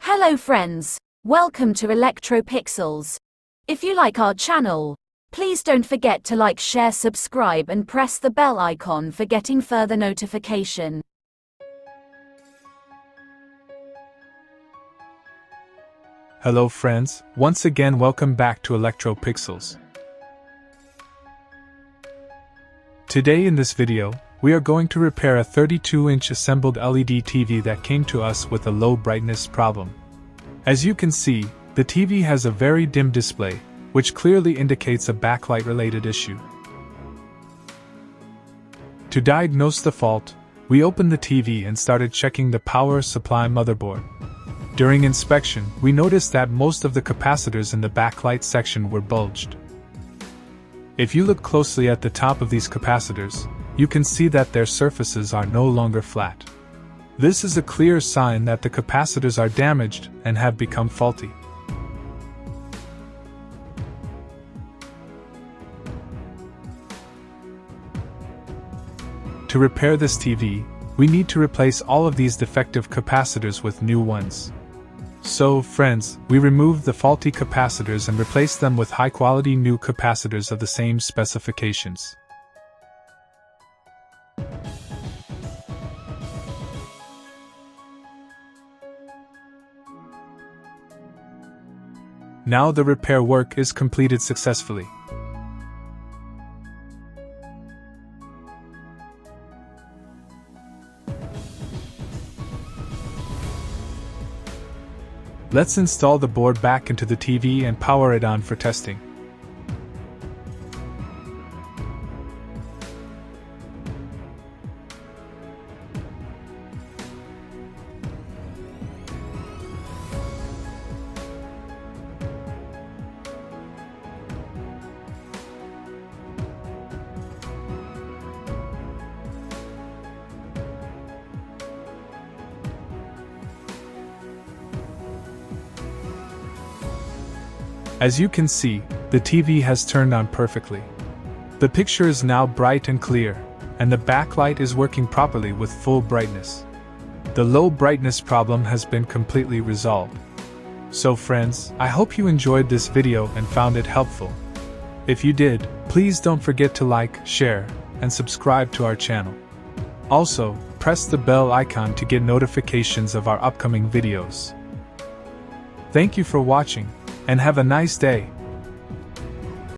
Hello friends, welcome to Electro Pixels. If you like our channel, please don't forget to like, share, subscribe and press the bell icon for getting further notification. Hello friends, once again welcome back to Electro Pixels. Today in this video, we are going to repair a 32-inch assembled LED TV that came to us with a low brightness problem. As you can see, the TV has a very dim display, which clearly indicates a backlight related issue. To diagnose the fault, we opened the TV and started checking the power supply motherboard. During inspection, we noticed that most of the capacitors in the backlight section were bulged. If you look closely at the top of these capacitors, you can see that their surfaces are no longer flat. This is a clear sign that the capacitors are damaged and have become faulty. To repair this TV, we need to replace all of these defective capacitors with new ones. So, friends, we removed the faulty capacitors and replaced them with high-quality new capacitors of the same specifications. Now the repair work is completed successfully. Let's install the board back into the TV and power it on for testing. As you can see, the TV has turned on perfectly. The picture is now bright and clear, and the backlight is working properly with full brightness. The low brightness problem has been completely resolved. So friends, I hope you enjoyed this video and found it helpful. If you did, please don't forget to like, share, and subscribe to our channel. Also, press the bell icon to get notifications of our upcoming videos. Thank you for watching, and have a nice day.